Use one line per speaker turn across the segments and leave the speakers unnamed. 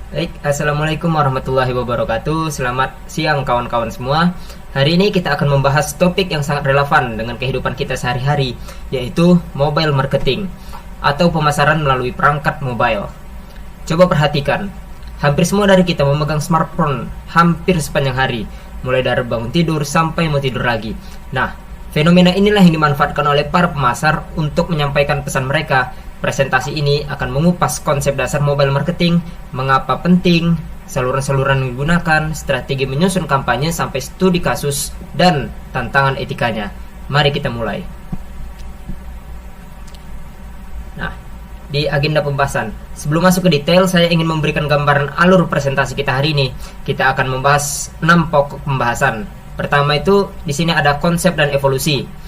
Baik, Assalamualaikum warahmatullahi wabarakatuh. Selamat siang kawan-kawan semua. Hari ini kita akan membahas topik yang sangat relevan dengan kehidupan kita sehari-hari, yaitu mobile marketing atau pemasaran melalui perangkat mobile. Coba perhatikan, hampir semua dari kita memegang smartphone hampir sepanjang hari, mulai dari bangun tidur sampai mau tidur lagi. Nah, fenomena inilah yang dimanfaatkan oleh para pemasar untuk menyampaikan pesan mereka. Presentasi ini akan mengupas konsep dasar mobile marketing, mengapa penting, saluran-saluran yang digunakan, strategi menyusun kampanye, sampai studi kasus dan tantangan etikanya. Mari kita mulai. Nah, di agenda pembahasan, sebelum masuk ke detail, saya ingin memberikan gambaran alur presentasi kita hari ini. Kita akan membahas 6 pokok pembahasan. Pertama itu, di sini ada konsep dan evolusi.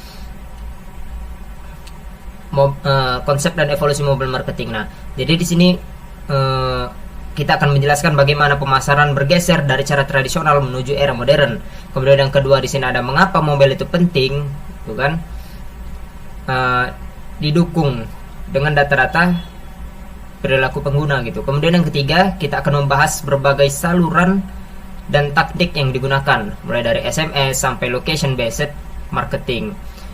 Konsep dan evolusi mobile marketing. Nah, jadi di sini kita akan menjelaskan bagaimana pemasaran bergeser dari cara tradisional menuju era modern. Kemudian yang kedua di sini ada mengapa mobile itu penting, gitu kan? Didukung dengan data-data perilaku pengguna gitu. Kemudian yang ketiga kita akan membahas berbagai saluran dan taktik yang digunakan, mulai dari SMS sampai location based marketing.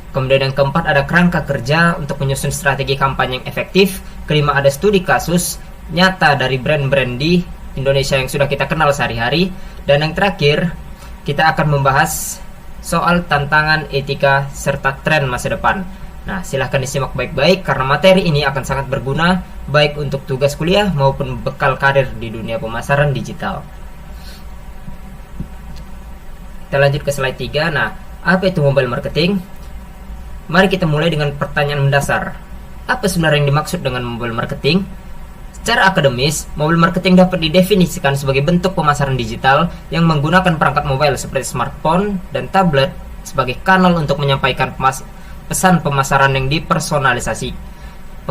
Kemudian yang keempat ada kerangka kerja untuk menyusun strategi kampanye yang efektif. Kelima ada studi kasus nyata dari brand-brand di Indonesia yang sudah kita kenal sehari-hari. Dan yang terakhir kita akan membahas soal tantangan etika serta tren masa depan. Nah, silahkan disimak baik-baik karena materi ini akan sangat berguna baik untuk tugas kuliah maupun bekal karir di dunia pemasaran digital. Kita lanjut ke slide 3. Nah, apa itu mobile marketing? Mari kita mulai dengan pertanyaan mendasar. Apa sebenarnya yang dimaksud dengan mobile marketing? Secara akademis, mobile marketing dapat didefinisikan sebagai bentuk pemasaran digital yang menggunakan perangkat mobile seperti smartphone dan tablet sebagai kanal untuk menyampaikan pesan pemasaran yang dipersonalisasi,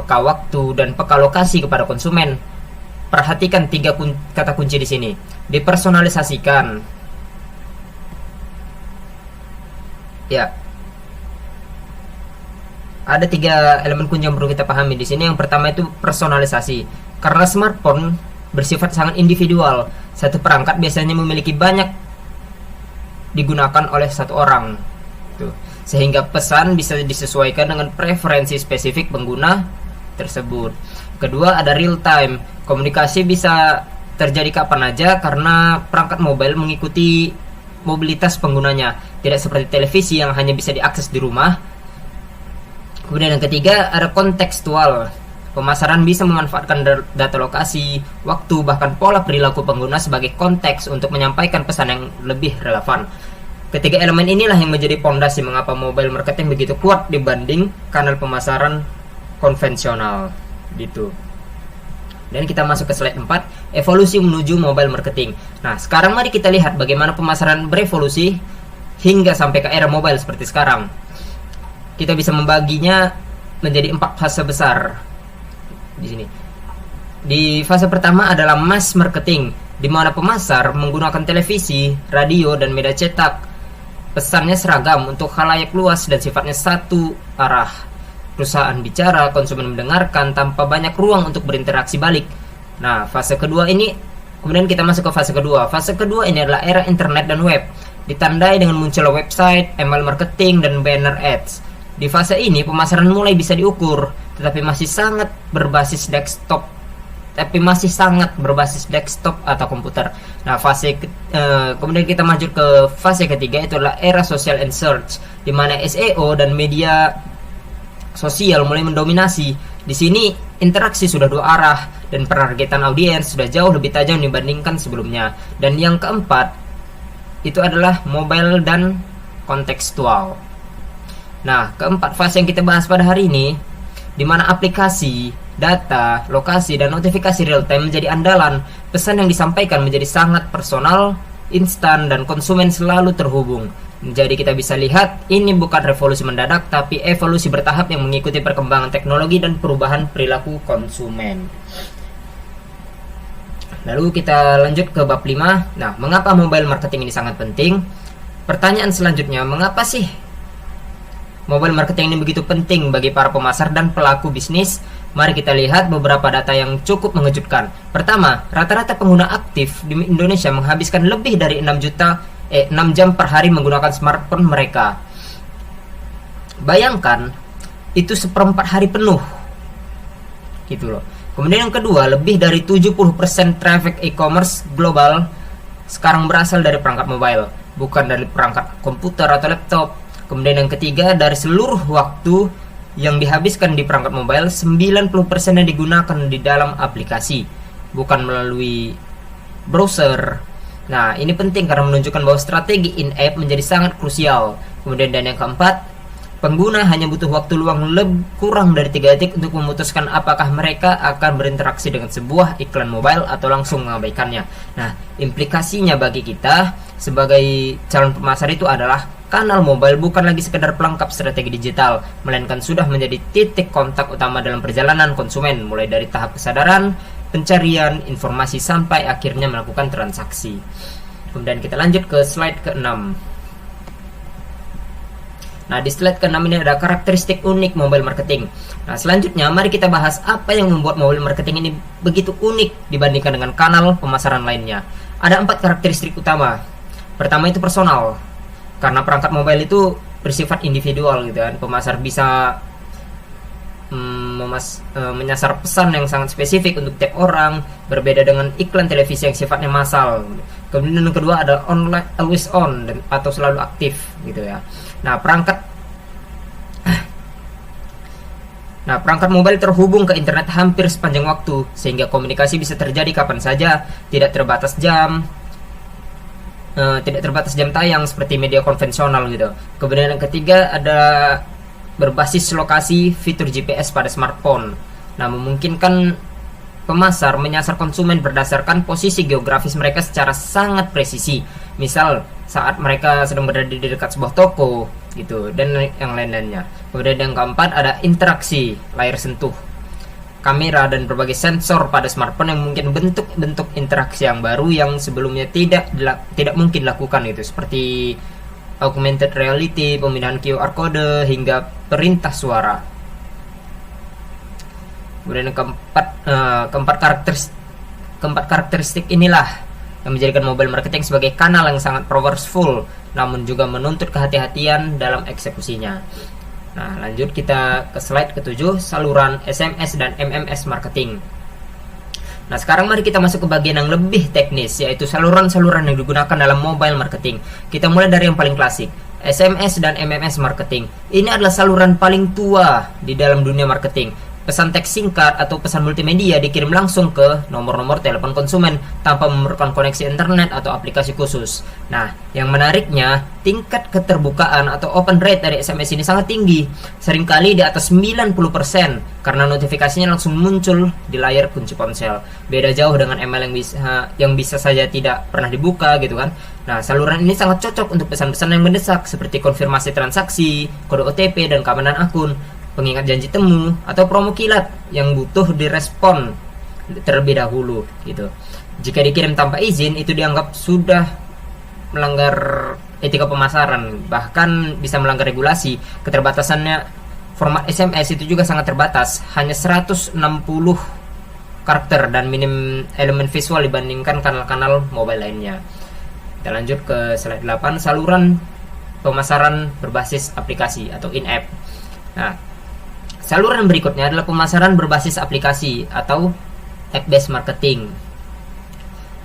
peka waktu dan peka lokasi kepada konsumen. Perhatikan 3 kata kunci di sini. Dipersonalisasikan. Ya. Ada 3 elemen kunci yang perlu kita pahami di sini. Yang pertama itu personalisasi. Karena smartphone bersifat sangat individual, satu perangkat biasanya memiliki banyak digunakan oleh satu orang. Tuh. Sehingga pesan bisa disesuaikan dengan preferensi spesifik pengguna tersebut. Kedua ada real time. Komunikasi bisa terjadi kapan aja karena perangkat mobile mengikuti mobilitas penggunanya, tidak seperti televisi yang hanya bisa diakses di rumah. Kemudian yang ketiga ada kontekstual. Pemasaran bisa memanfaatkan data lokasi, waktu, bahkan pola perilaku pengguna sebagai konteks untuk menyampaikan pesan yang lebih relevan. Ketiga elemen inilah yang menjadi pondasi mengapa mobile marketing begitu kuat dibanding kanal pemasaran konvensional gitu. Dan kita masuk ke slide 4, evolusi menuju mobile marketing. Nah, sekarang mari kita lihat bagaimana pemasaran berevolusi hingga sampai ke era mobile seperti sekarang. Kita bisa membaginya menjadi 4 fase besar di sini. Di fase pertama adalah mass marketing, di mana pemasar menggunakan televisi, radio, dan media cetak. Pesannya seragam untuk khalayak luas dan sifatnya satu arah. Perusahaan bicara, konsumen mendengarkan tanpa banyak ruang untuk berinteraksi balik. Nah, fase kedua ini, kemudian kita masuk ke fase kedua. Fase kedua ini adalah era internet dan web, ditandai dengan munculnya website, email marketing, dan banner ads. Di fase ini pemasaran mulai bisa diukur, tetapi masih sangat berbasis desktop atau komputer. Nah, kemudian kita maju ke fase ketiga, itu adalah era social and search, di mana SEO dan media sosial mulai mendominasi. Di sini interaksi sudah 2 arah dan penargetan audiens sudah jauh lebih tajam dibandingkan sebelumnya. Dan yang keempat itu adalah mobile dan kontekstual. Nah, keempat fase yang kita bahas pada hari ini, di mana aplikasi, data, lokasi, dan notifikasi real time menjadi andalan. Pesan yang disampaikan menjadi sangat personal, instan, dan konsumen selalu terhubung. Jadi kita bisa lihat ini bukan revolusi mendadak, tapi evolusi bertahap yang mengikuti perkembangan teknologi dan perubahan perilaku konsumen. Lalu kita lanjut ke bab 5. Nah, mengapa mobile marketing ini sangat penting? Pertanyaan selanjutnya, mengapa sih mobile marketing ini begitu penting bagi para pemasar dan pelaku bisnis? Mari kita lihat beberapa data yang cukup mengejutkan. Pertama, rata-rata pengguna aktif di Indonesia menghabiskan lebih dari 6 jam per hari menggunakan smartphone mereka. Bayangkan, itu seperempat hari penuh. Gitu loh. Kemudian yang kedua, lebih dari 70% traffic e-commerce global sekarang berasal dari perangkat mobile, bukan dari perangkat komputer atau laptop. Kemudian yang ketiga, dari seluruh waktu yang dihabiskan di perangkat mobile, 90% yang digunakan di dalam aplikasi, bukan melalui browser. Nah, ini penting karena menunjukkan bahwa strategi in-app menjadi sangat krusial. Kemudian dan yang keempat, pengguna hanya butuh waktu luang kurang dari 3 detik untuk memutuskan apakah mereka akan berinteraksi dengan sebuah iklan mobile atau langsung mengabaikannya. Nah, implikasinya bagi kita sebagai calon pemasar itu adalah kanal mobile bukan lagi sekedar pelengkap strategi digital, melainkan sudah menjadi titik kontak utama dalam perjalanan konsumen, mulai dari tahap kesadaran, pencarian informasi sampai akhirnya melakukan transaksi. Kemudian kita lanjut ke slide ke-6. Nah, di slide ke-6 ini ada karakteristik unik mobile marketing. Nah, selanjutnya mari kita bahas apa yang membuat mobile marketing ini begitu unik dibandingkan dengan kanal pemasaran lainnya. Ada 4 karakteristik utama. Pertama itu personal. Karena perangkat mobile itu bersifat individual gitu kan. Pemasar bisa menyasar pesan yang sangat spesifik untuk tiap orang, berbeda dengan iklan televisi yang sifatnya massal. Kemudian yang kedua ada online, always on, atau selalu aktif gitu ya. Nah, perangkat mobile terhubung ke internet hampir sepanjang waktu, sehingga komunikasi bisa terjadi kapan saja, tidak terbatas jam tayang seperti media konvensional gitu. Kemudian yang ketiga ada berbasis lokasi, fitur GPS pada smartphone. Nah, memungkinkan pemasar menyasar konsumen berdasarkan posisi geografis mereka secara sangat presisi. Misal saat mereka sedang berada di dekat sebuah toko gitu, dan yang lain-lainnya. Kemudian yang keempat ada interaksi, layar sentuh, kamera dan berbagai sensor pada smartphone yang mungkin bentuk-bentuk interaksi yang baru yang sebelumnya tidak mungkin dilakukan gitu, seperti augmented reality, pemindahan QR code hingga perintah suara. Kemudian yang keempat karakteristik inilah yang menjadikan mobile marketing sebagai kanal yang sangat powerful, namun juga menuntut kehati-hatian dalam eksekusinya. Nah, lanjut kita ke slide ke-7, saluran SMS dan MMS marketing. Nah, sekarang mari kita masuk ke bagian yang lebih teknis, yaitu saluran-saluran yang digunakan dalam mobile marketing. Kita mulai dari yang paling klasik, SMS dan MMS marketing. Ini adalah saluran paling tua di dalam dunia marketing. Pesan teks singkat atau pesan multimedia dikirim langsung ke nomor-nomor telepon konsumen tanpa memerlukan koneksi internet atau aplikasi khusus. Nah, yang menariknya, tingkat keterbukaan atau open rate dari SMS ini sangat tinggi, seringkali di atas 90%, karena notifikasinya langsung muncul di layar kunci ponsel. Beda jauh dengan email yang bisa saja tidak pernah dibuka gitu kan. Nah, saluran ini sangat cocok untuk pesan-pesan yang mendesak seperti konfirmasi transaksi, kode OTP dan keamanan akun, pengingat janji temu, atau promo kilat yang butuh direspon terlebih dahulu gitu. Jika dikirim tanpa izin, itu dianggap sudah melanggar etika pemasaran, bahkan bisa melanggar regulasi. Keterbatasannya format SMS itu juga sangat terbatas, hanya 160 karakter dan minim elemen visual dibandingkan kanal-kanal mobile lainnya. Kita lanjut ke slide 8, saluran pemasaran berbasis aplikasi atau in-app. Nah, saluran berikutnya adalah pemasaran berbasis aplikasi atau app-based marketing.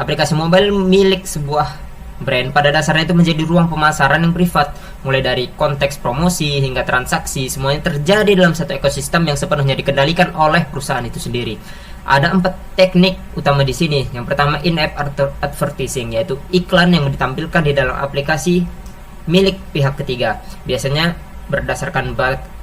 Aplikasi mobile milik sebuah brand pada dasarnya itu menjadi ruang pemasaran yang privat, mulai dari konteks promosi hingga transaksi, semuanya terjadi dalam satu ekosistem yang sepenuhnya dikendalikan oleh perusahaan itu sendiri. Ada 4 teknik utama di sini. Yang pertama, in-app advertising, yaitu iklan yang ditampilkan di dalam aplikasi milik pihak ketiga, biasanya berdasarkan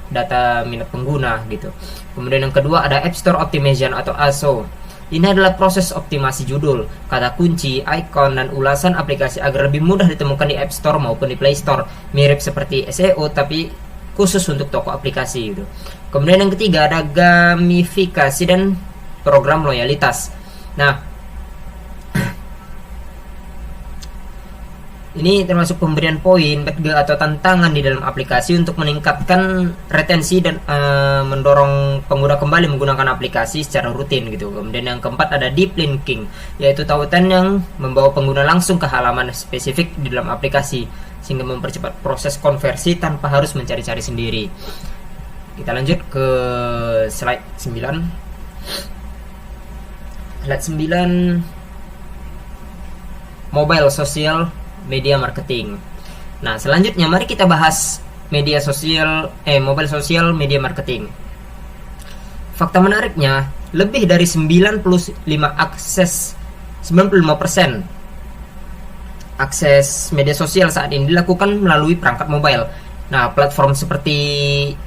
data minat pengguna gitu. Kemudian yang kedua ada App Store Optimization atau ASO. Ini adalah proses optimasi judul, kata kunci, icon, dan ulasan aplikasi agar lebih mudah ditemukan di App Store maupun di Play Store. Mirip seperti SEO tapi khusus untuk toko aplikasi gitu. Kemudian yang ketiga ada gamifikasi dan program loyalitas. Nah, Ini termasuk pemberian poin, badge atau tantangan di dalam aplikasi untuk meningkatkan retensi dan mendorong pengguna kembali menggunakan aplikasi secara rutin gitu. Kemudian yang keempat ada deep linking, yaitu tautan yang membawa pengguna langsung ke halaman spesifik di dalam aplikasi sehingga mempercepat proses konversi tanpa harus mencari-cari sendiri. Kita lanjut ke slide 9. Slide 9, mobile social media marketing. Nah, selanjutnya mari kita bahas mobile social media marketing. Fakta menariknya, lebih dari 95% akses media sosial saat ini dilakukan melalui perangkat mobile. Nah, platform seperti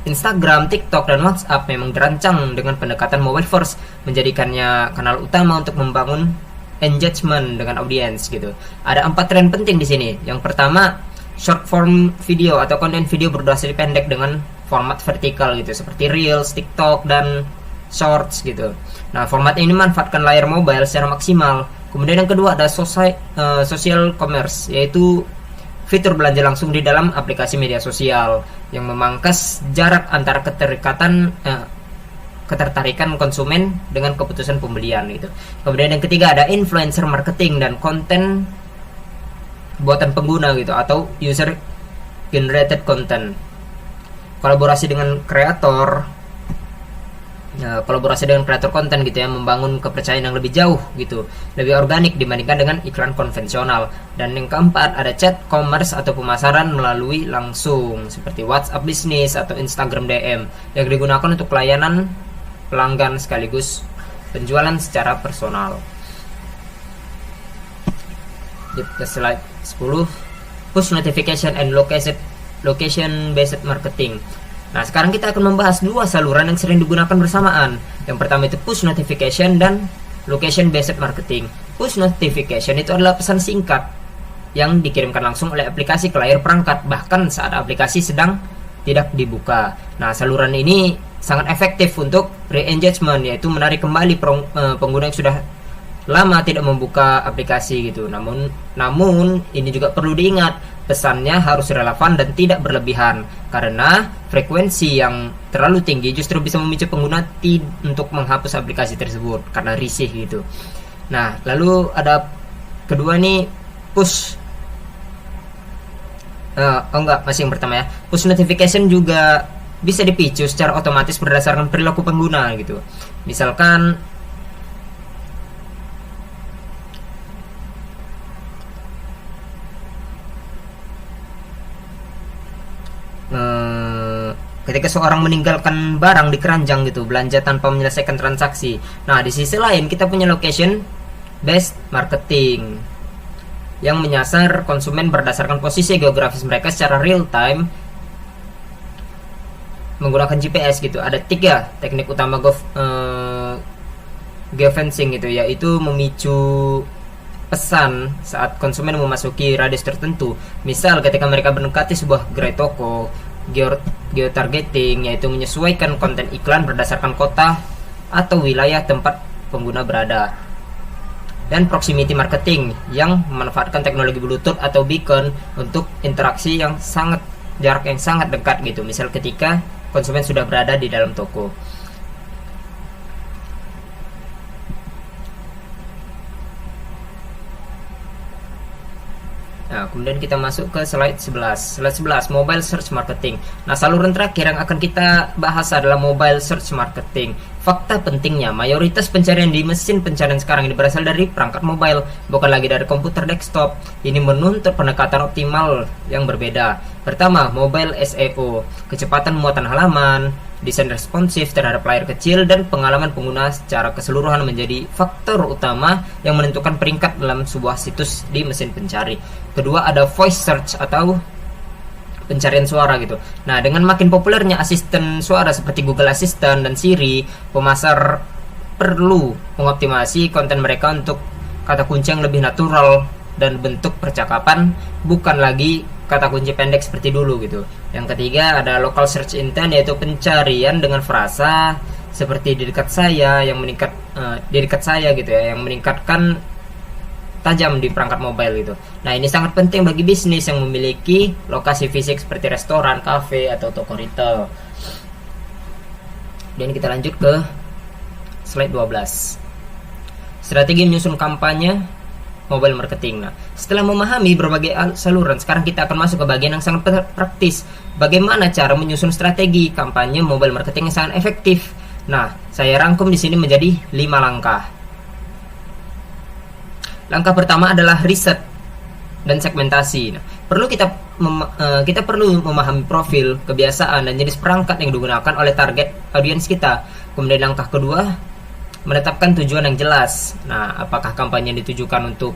Instagram, TikTok, dan WhatsApp memang dirancang dengan pendekatan mobile first, menjadikannya kanal utama untuk membangun engagement dengan audiens gitu. Ada 4 tren penting di sini. Yang pertama, short form video atau konten video berdurasi pendek dengan format vertikal gitu, seperti Reels, TikTok, dan Shorts gitu. Nah, format ini memanfaatkan layar mobile secara maksimal. Kemudian yang kedua ada social commerce, yaitu fitur belanja langsung di dalam aplikasi media sosial yang memangkas jarak antara ketertarikan konsumen dengan keputusan pembelian gitu. Kemudian yang ketiga ada influencer marketing dan konten buatan pengguna gitu, atau user generated content. Kolaborasi dengan kreator konten gitu ya, membangun kepercayaan yang lebih jauh gitu, lebih organik dibandingkan dengan iklan konvensional. Dan yang keempat ada chat commerce atau pemasaran melalui langsung seperti WhatsApp Business atau Instagram DM yang digunakan untuk pelayanan pelanggan sekaligus penjualan secara personal. Di slide 10, push notification and location based marketing. Nah, sekarang kita akan membahas 2 saluran yang sering digunakan bersamaan. Yang pertama itu push notification dan location based marketing. Push notification itu adalah pesan singkat yang dikirimkan langsung oleh aplikasi ke layar perangkat bahkan saat aplikasi sedang tidak dibuka. Nah, saluran ini sangat efektif untuk re-engagement, yaitu menarik kembali pengguna yang sudah lama tidak membuka aplikasi gitu. Namun ini juga perlu diingat, pesannya harus relevan dan tidak berlebihan, karena frekuensi yang terlalu tinggi justru bisa memicu pengguna untuk menghapus aplikasi tersebut karena risih gitu. Nah, lalu ada kedua nih, push masih yang pertama ya. Push notification juga bisa dipicu secara otomatis berdasarkan perilaku pengguna gitu. Misalkan ketika seorang meninggalkan barang di keranjang gitu, belanja tanpa menyelesaikan transaksi. Nah, di sisi lain kita punya location based marketing yang menyasar konsumen berdasarkan posisi geografis mereka secara real time menggunakan GPS gitu. Ada 3 teknik utama geofencing gitu, yaitu memicu pesan saat konsumen memasuki radius tertentu. Misal ketika mereka mendekati sebuah gerai toko. Geotargeting, yaitu menyesuaikan konten iklan berdasarkan kota atau wilayah tempat pengguna berada. Dan proximity marketing yang memanfaatkan teknologi Bluetooth atau beacon untuk interaksi jarak yang sangat dekat gitu. Misal ketika konsumen sudah berada di dalam toko. Nah, kemudian kita masuk ke slide 11. Slide 11, mobile search marketing. Nah, saluran terakhir yang akan kita bahas adalah mobile search marketing. Fakta pentingnya, mayoritas pencarian di mesin pencarian sekarang ini berasal dari perangkat mobile, bukan lagi dari komputer desktop. Ini menuntut pendekatan optimal yang berbeda. Pertama, mobile SEO, kecepatan muatan halaman, desain responsif terhadap layar kecil, dan pengalaman pengguna secara keseluruhan menjadi faktor utama yang menentukan peringkat dalam sebuah situs di mesin pencari. Kedua, ada voice search atau pencarian suara gitu. Nah, dengan makin populernya asisten suara seperti Google Assistant dan Siri, pemasar perlu mengoptimasi konten mereka untuk kata kunci yang lebih natural dan bentuk percakapan, bukan lagi kata kunci pendek seperti dulu gitu. Yang ketiga ada local search intent, yaitu pencarian dengan frasa seperti di dekat saya gitu ya, yang meningkatkan tajam di perangkat mobile gitu. Nah, ini sangat penting bagi bisnis yang memiliki lokasi fisik seperti restoran, kafe, atau toko retail. Dan kita lanjut ke slide 12. Strategi menyusun kampanye mobile marketing. Nah, setelah memahami berbagai saluran, sekarang kita akan masuk ke bagian yang sangat praktis. Bagaimana cara menyusun strategi kampanye mobile marketing yang sangat efektif? Nah, saya rangkum di sini menjadi 5 langkah. Langkah pertama adalah riset dan segmentasi. Nah, kita perlu memahami profil, kebiasaan, dan jenis perangkat yang digunakan oleh target audiens kita. Kemudian langkah kedua, menetapkan tujuan yang jelas. Nah, apakah kampanye ditujukan untuk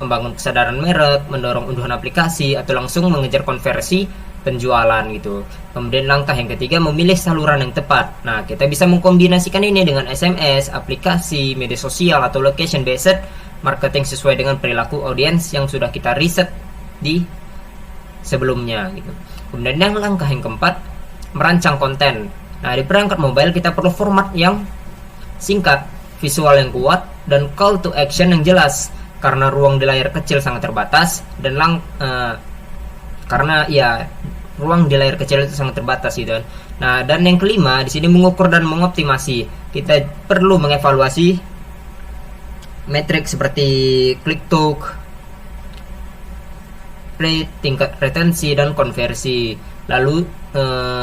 membangun kesadaran merek, mendorong unduhan aplikasi, atau langsung mengejar konversi penjualan gitu. Kemudian langkah yang ketiga, memilih saluran yang tepat. Nah, kita bisa mengkombinasikan ini dengan SMS, aplikasi, media sosial, atau location based marketing sesuai dengan perilaku audiens yang sudah kita riset di sebelumnya gitu. Kemudian yang langkah yang keempat, merancang konten. Nah, di perangkat mobile kita perlu format yang singkat, visual yang kuat, dan call to action yang jelas, karena ruang di layar kecil sangat terbatas dan ruang di layar kecil itu sangat terbatas gitu kan. Nah, dan yang kelima di sini mengukur dan mengoptimasi. Kita perlu mengevaluasi metrik seperti click to rate, tingkat retensi, dan konversi. Lalu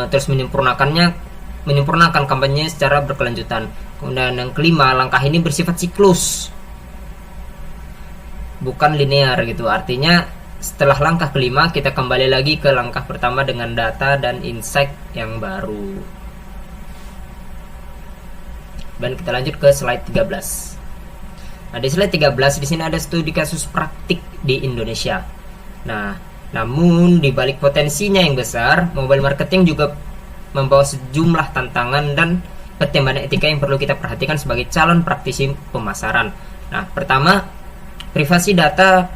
terus menyempurnakan kampanye secara berkelanjutan. Kemudian yang kelima, langkah ini bersifat siklus, bukan linear gitu. Artinya setelah langkah kelima kita kembali lagi ke langkah pertama dengan data dan insight yang baru. Dan kita lanjut ke slide 13. Nah, di slide 13 di sini ada studi kasus praktik di Indonesia. Nah, namun di balik potensinya yang besar, mobile marketing juga membawa sejumlah tantangan dan pertimbangan etika yang perlu kita perhatikan sebagai calon praktisi pemasaran. Nah, pertama, privasi data.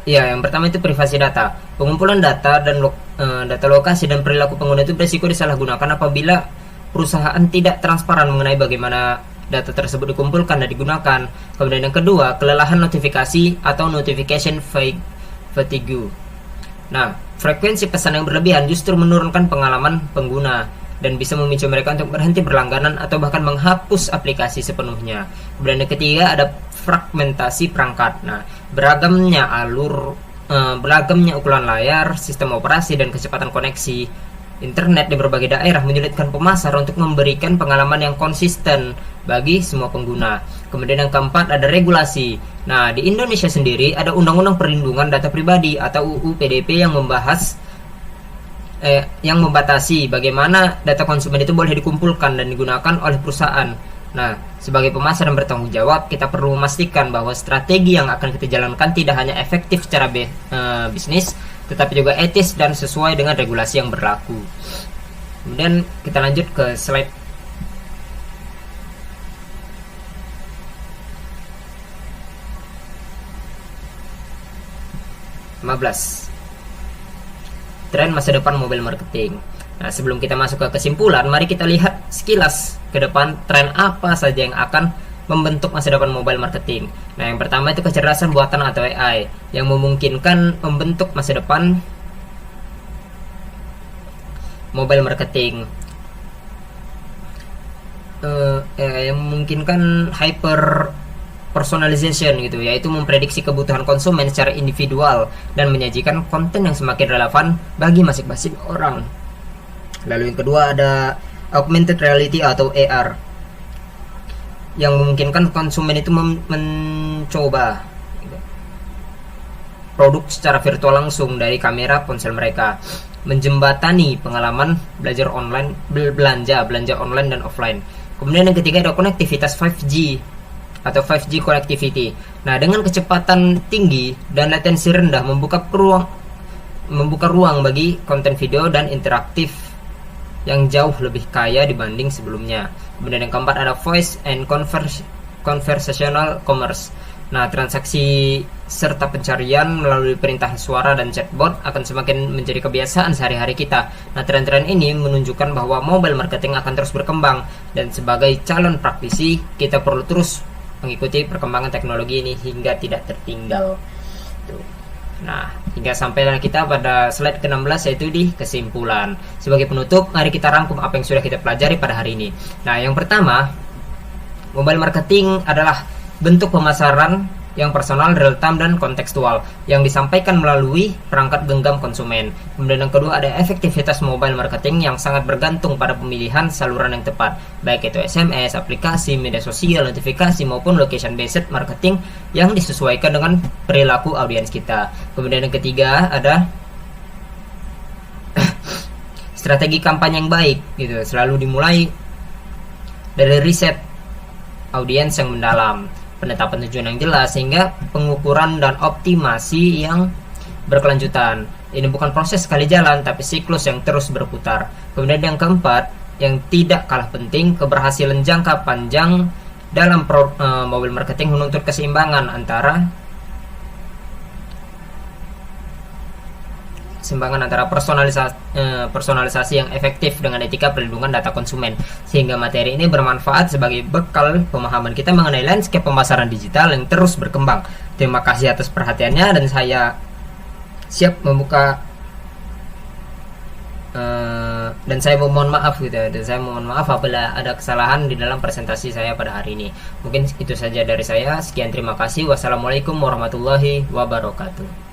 Yang pertama itu privasi data. Pengumpulan data dan data lokasi dan perilaku pengguna itu berisiko disalahgunakan apabila perusahaan tidak transparan mengenai bagaimana data tersebut dikumpulkan dan digunakan. Kemudian yang kedua, kelelahan notifikasi atau notification fatigue. Nah, frekuensi pesan yang berlebihan justru menurunkan pengalaman pengguna dan bisa memicu mereka untuk berhenti berlangganan atau bahkan menghapus aplikasi sepenuhnya. Kemudian yang ketiga ada fragmentasi perangkat. Nah, beragamnya ukuran layar, sistem operasi, dan kecepatan koneksi internet di berbagai daerah menyulitkan pemasar untuk memberikan pengalaman yang konsisten bagi semua pengguna. Kemudian yang keempat ada regulasi. Nah, di Indonesia sendiri ada Undang-Undang Perlindungan Data Pribadi atau UU PDP yang membatasi bagaimana data konsumen itu boleh dikumpulkan dan digunakan oleh perusahaan. Nah, sebagai pemasar yang bertanggung jawab, kita perlu memastikan bahwa strategi yang akan kita jalankan tidak hanya efektif secara bisnis, tetapi juga etis dan sesuai dengan regulasi yang berlaku. Kemudian kita lanjut ke slide 15. Tren masa depan mobile marketing. Nah, sebelum kita masuk ke kesimpulan, mari kita lihat sekilas ke depan tren apa saja yang akan membentuk masa depan mobile marketing. Nah, yang pertama itu kecerdasan buatan atau AI yang memungkinkan membentuk masa depan mobile marketing. Yang memungkinkan hyper personalization gitu, yaitu memprediksi kebutuhan konsumen secara individual dan menyajikan konten yang semakin relevan bagi masing-masing orang. Lalu yang kedua ada augmented reality atau AR yang memungkinkan konsumen itu mencoba produk secara virtual langsung dari kamera ponsel mereka, menjembatani pengalaman belajar online, belanja online dan offline. Kemudian yang ketiga ada konektivitas 5G atau 5G connectivity. Nah, dengan kecepatan tinggi dan latensi rendah membuka ruang bagi konten video dan interaktif yang jauh lebih kaya dibanding sebelumnya. Kemudian yang keempat ada voice and conversational commerce. Nah, transaksi serta pencarian melalui perintah suara dan chatbot akan semakin menjadi kebiasaan sehari-hari kita. Nah, tren-tren ini menunjukkan bahwa mobile marketing akan terus berkembang, dan sebagai calon praktisi, kita perlu terus mengikuti perkembangan teknologi ini hingga tidak tertinggal. Nah, hingga sampailah kita pada slide ke-16, yaitu di kesimpulan. Sebagai penutup, mari kita rangkum apa yang sudah kita pelajari pada hari ini. Nah, yang pertama, mobile marketing adalah bentuk pemasaran yang personal, real time, dan kontekstual yang disampaikan melalui perangkat genggam konsumen. Kemudian yang kedua, ada efektivitas mobile marketing yang sangat bergantung pada pemilihan saluran yang tepat, baik itu SMS, aplikasi, media sosial, notifikasi, maupun location based marketing yang disesuaikan dengan perilaku audiens kita. Kemudian yang ketiga, ada strategi kampanye yang baik gitu, selalu dimulai dari riset audiens yang mendalam, penetapan tujuan yang jelas, sehingga pengukuran dan optimasi yang berkelanjutan. Ini bukan proses sekali jalan, tapi siklus yang terus berputar. Kemudian yang keempat, yang tidak kalah penting, keberhasilan jangka panjang dalam mobile marketing menuntut keseimbangan antara personalisasi yang efektif dengan etika perlindungan data konsumen, sehingga materi ini bermanfaat sebagai bekal pemahaman kita mengenai landscape pemasaran digital yang terus berkembang. Terima kasih atas perhatiannya, dan saya siap membuka dan saya mohon maaf apabila ada kesalahan di dalam presentasi saya pada hari ini. Mungkin itu saja dari saya. Sekian, terima kasih. Wassalamualaikum warahmatullahi wabarakatuh.